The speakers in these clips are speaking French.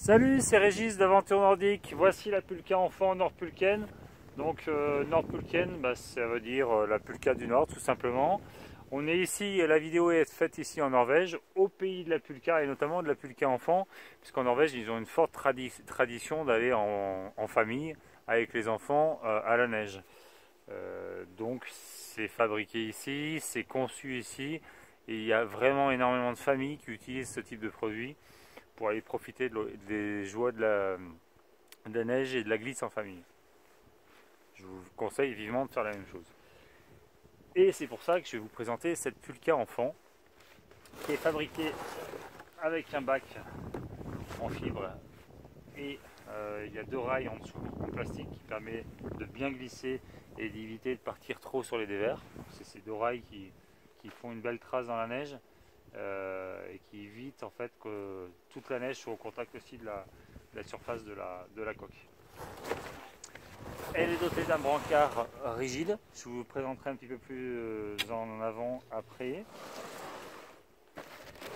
Salut, c'est Régis d'Aventure Nordique. Voici la pulka enfant nord-pulkaine. Donc nord-pulkaine, ça veut dire la pulka du Nord tout simplement. On est ici, la vidéo est faite ici en Norvège, au pays de la pulka et notamment de la pulka enfant, puisqu'en Norvège ils ont une forte tradition d'aller en famille avec les enfants à la neige. Donc c'est fabriqué ici, c'est conçu ici et il y a vraiment énormément de familles qui utilisent ce type de produit pour aller profiter des joies de la neige et de la glisse en famille. Je vous conseille vivement de faire la même chose. Et c'est pour ça que je vais vous présenter cette pulka enfant qui est fabriquée avec un bac en fibre et il y a deux rails en dessous en plastique qui permet de bien glisser et d'éviter de partir trop sur les dévers. C'est ces deux rails qui font une belle trace dans la neige et qui évite en fait que toute la neige soit au contact aussi de la surface de la coque. Elle est dotée d'un brancard rigide, je vous présenterai un petit peu plus en avant après.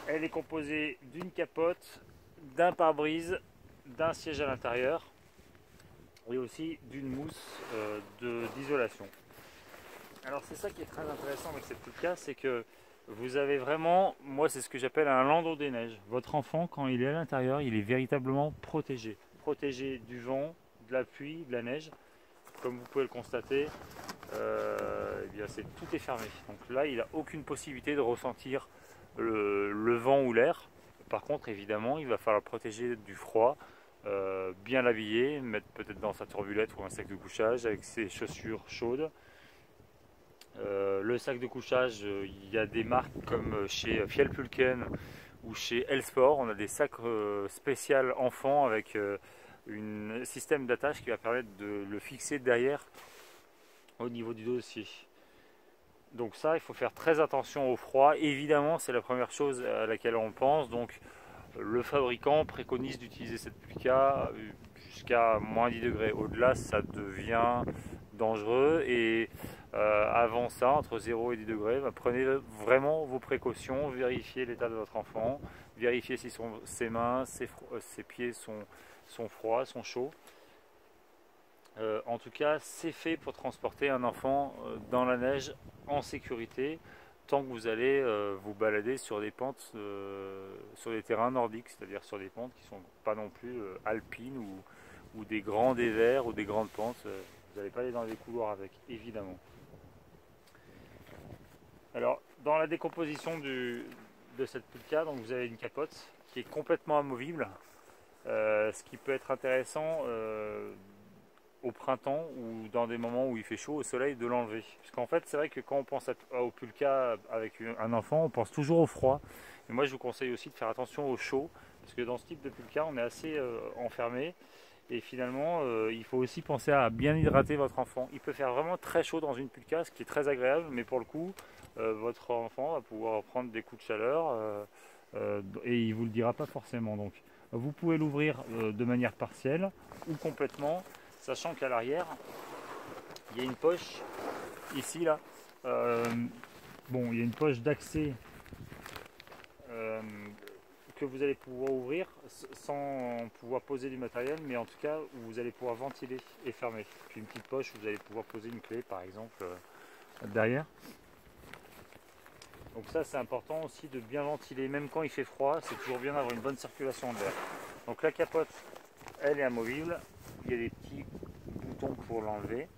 Elle est composée d'une capote, d'un pare-brise, d'un siège à l'intérieur et aussi d'une mousse d'isolation. Alors c'est ça qui est très intéressant avec cette pulka, c'est que vous avez vraiment, moi c'est ce que j'appelle un landau des neiges. Votre enfant, quand il est à l'intérieur, il est véritablement protégé. Protégé du vent, de la pluie, de la neige. Comme vous pouvez le constater, eh bien tout est fermé. Donc là, il n'a aucune possibilité de ressentir le vent ou l'air. Par contre, évidemment, il va falloir le protéger du froid, bien l'habiller, mettre peut-être dans sa turbulette ou un sac de couchage avec ses chaussures chaudes. Le sac de couchage, il y a des marques comme chez Fjellpulken ou chez Elsport. On a des sacs spéciaux enfants avec un système d'attache qui va permettre de le fixer derrière au niveau du dossier. Donc ça, il faut faire très attention au froid. Évidemment, c'est la première chose à laquelle on pense. Donc le fabricant préconise d'utiliser cette pulka jusqu'à moins 10 degrés. Au-delà, ça devient dangereux et avant ça, entre 0 et 10 degrés, prenez vraiment vos précautions, vérifiez l'état de votre enfant, vérifiez si ses mains, ses pieds sont froids, sont chauds. En tout cas, c'est fait pour transporter un enfant dans la neige en sécurité tant que vous allez vous balader sur des pentes, sur des terrains nordiques, c'est-à-dire sur des pentes qui ne sont pas non plus alpines ou des grands dévers ou des grandes pentes. Vous n'allez pas aller dans les couloirs avec, évidemment. Alors, dans la décomposition de cette pulka, donc vous avez une capote qui est complètement amovible, ce qui peut être intéressant au printemps ou dans des moments où il fait chaud au soleil de l'enlever. Parce qu'en fait, c'est vrai que quand on pense au pulka avec un enfant, on pense toujours au froid. Mais moi, je vous conseille aussi de faire attention au chaud, parce que dans ce type de pulka, on est assez enfermé. Et finalement, il faut aussi penser à bien hydrater votre enfant. Il peut faire vraiment très chaud dans une pulka, ce qui est très agréable, mais pour le coup, votre enfant va pouvoir prendre des coups de chaleur et il ne vous le dira pas forcément. Donc, vous pouvez l'ouvrir de manière partielle ou complètement, sachant qu'à l'arrière, il y a une poche ici, là. Il y a une poche d'accès que vous allez pouvoir ouvrir sans pouvoir poser du matériel, mais en tout cas où vous allez pouvoir ventiler et fermer. Puis une petite poche où vous allez pouvoir poser une clé par exemple derrière. Donc ça c'est important aussi de bien ventiler, même quand il fait froid, c'est toujours bien d'avoir une bonne circulation d'air. Donc la capote, elle est amovible, il y a des petits boutons pour l'enlever.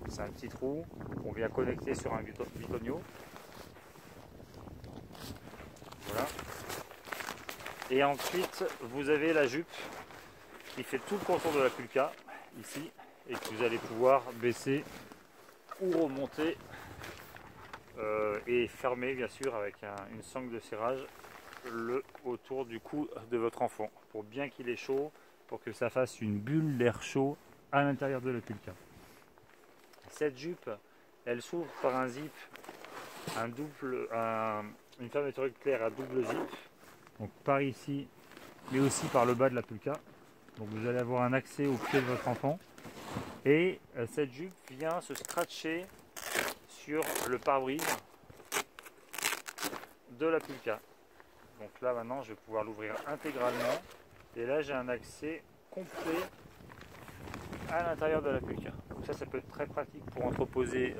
C'est un petit trou qu'on vient connecter sur un bitonio. Voilà. Et ensuite, vous avez la jupe qui fait tout le contour de la pulka, ici, et que vous allez pouvoir baisser ou remonter et fermer, bien sûr, avec une sangle de serrage autour du cou de votre enfant, pour bien qu'il ait chaud, pour que ça fasse une bulle d'air chaud à l'intérieur de la pulka. Cette jupe, elle s'ouvre par un zip, une fermeture éclair à double zip. Donc par ici, mais aussi par le bas de la pulka. Donc vous allez avoir un accès au pied de votre enfant. Et cette jupe vient se scratcher sur le pare-brise de la pulka. Donc là maintenant je vais pouvoir l'ouvrir intégralement Et là j'ai un accès complet à l'intérieur de la Pulka. Donc ça peut être très pratique pour entreposer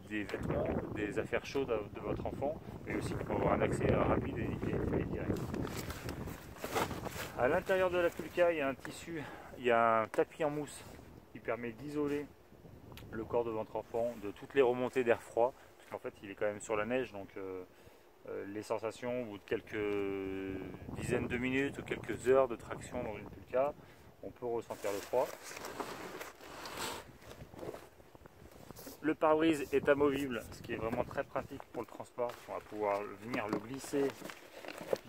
des vêtements, des affaires chaudes de votre enfant, mais aussi pour avoir un accès rapide et direct. À l'intérieur de la Pulka, il y a un tissu, il y a un tapis en mousse qui permet d'isoler le corps de votre enfant de toutes les remontées d'air froid, parce qu'en fait il est quand même sur la neige, donc les sensations au bout de quelques dizaines de minutes ou quelques heures de traction dans une Pulka, on peut ressentir le froid. Le pare-brise est amovible, ce qui est vraiment très pratique pour le transport. On va pouvoir venir le glisser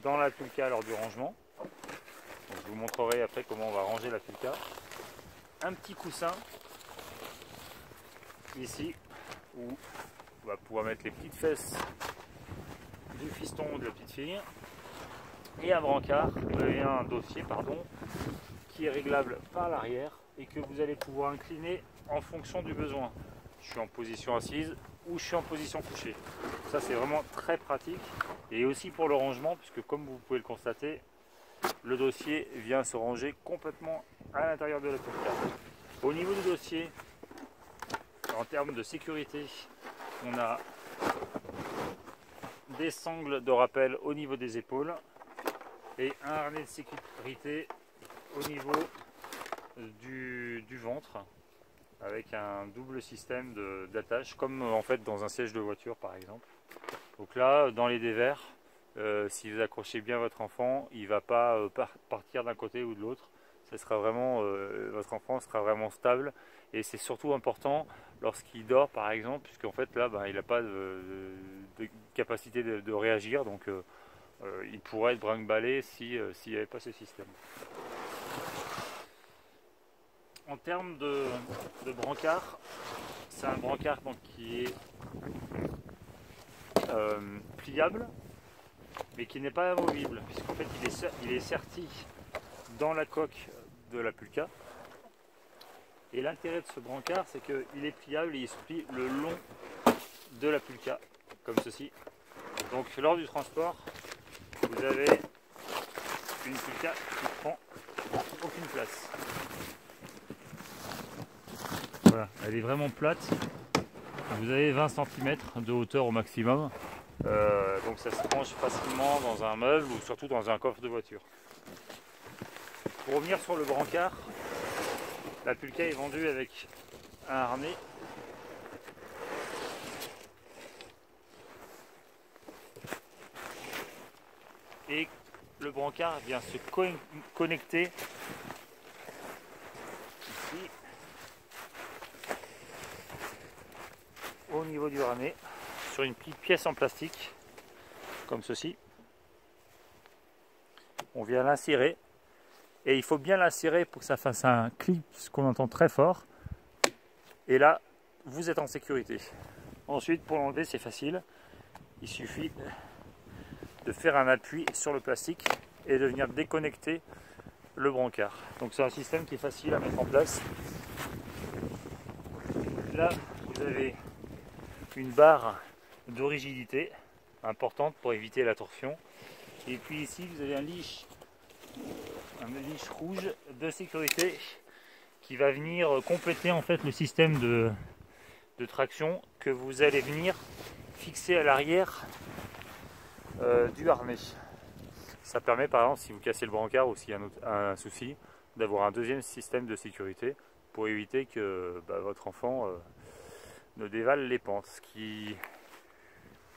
dans la Pulka lors du rangement. Donc, je vous montrerai après comment on va ranger la Pulka. Un petit coussin ici où on va pouvoir mettre les petites fesses du fiston ou de la petite fille, et un brancard et un dossier qui est réglable par l'arrière et que vous allez pouvoir incliner en fonction du besoin. Je suis en position assise ou je suis en position couchée. Ça c'est vraiment très pratique, et aussi pour le rangement, puisque comme vous pouvez le constater, le dossier vient se ranger complètement à l'intérieur de la Pulka. Au niveau du dossier, en termes de sécurité, on a des sangles de rappel au niveau des épaules et un harnais de sécurité au niveau du ventre, avec un double système d'attache, comme en fait dans un siège de voiture par exemple. Donc là, dans les dévers, si vous accrochez bien votre enfant, il ne va pas partir d'un côté ou de l'autre. Votre enfant sera vraiment stable, et c'est surtout important lorsqu'il dort par exemple, puisqu'en fait là il n'a pas de capacité de réagir, donc il pourrait être brinque-ballé s'il n'y avait pas ce système. En termes de brancard, c'est un brancard donc, qui est pliable, mais qui n'est pas amovible, puisqu'en fait il est serti dans la coque de la Pulka. Et l'intérêt de ce brancard, c'est qu'il est pliable et il se plie le long de la Pulka, comme ceci. Donc lors du transport, vous avez une Pulka qui ne prend aucune place. Voilà, elle est vraiment plate. Vous avez 20 cm de hauteur au maximum. Donc ça se range facilement dans un meuble ou surtout dans un coffre de voiture. Pour revenir sur le brancard, la Pulka est vendue avec un harnais et le brancard vient se connecter ici au niveau du harnais sur une petite pièce en plastique comme ceci. On vient l'insérer. Et il faut bien l'insérer pour que ça fasse un clic qu'on entend très fort. Et là, vous êtes en sécurité. Ensuite, pour l'enlever, c'est facile. Il suffit de faire un appui sur le plastique et de venir déconnecter le brancard. Donc c'est un système qui est facile à mettre en place. Là, vous avez une barre de rigidité importante pour éviter la torsion. Et puis ici, vous avez un leash rouge de sécurité qui va venir compléter en fait le système de traction que vous allez venir fixer à l'arrière du harnais. Ça permet par exemple, si vous cassez le brancard ou s'il y a un souci, d'avoir un deuxième système de sécurité pour éviter que votre enfant ne dévale les pentes. Ce qui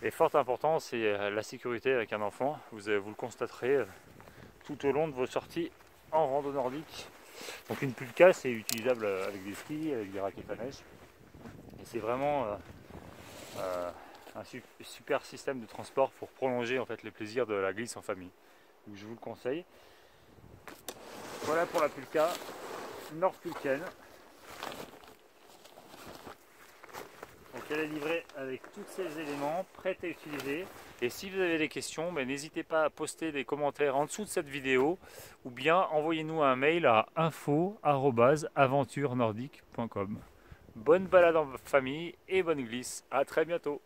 est fort important, c'est la sécurité avec un enfant. Vous le constaterez tout au long de vos sorties en rando nordique. Donc une Pulka, c'est utilisable avec des skis, avec des raquettes à neige. Et c'est vraiment un super système de transport pour prolonger en fait les plaisirs de la glisse en famille. Donc je vous le conseille. Voilà pour la Pulka nord-pulkaine. Donc elle est livrée avec tous ces éléments prêts à utiliser. Et si vous avez des questions, n'hésitez pas à poster des commentaires en dessous de cette vidéo, ou bien envoyez-nous un mail à info@aventurenordique.com. Bonne balade en famille et bonne glisse. À très bientôt.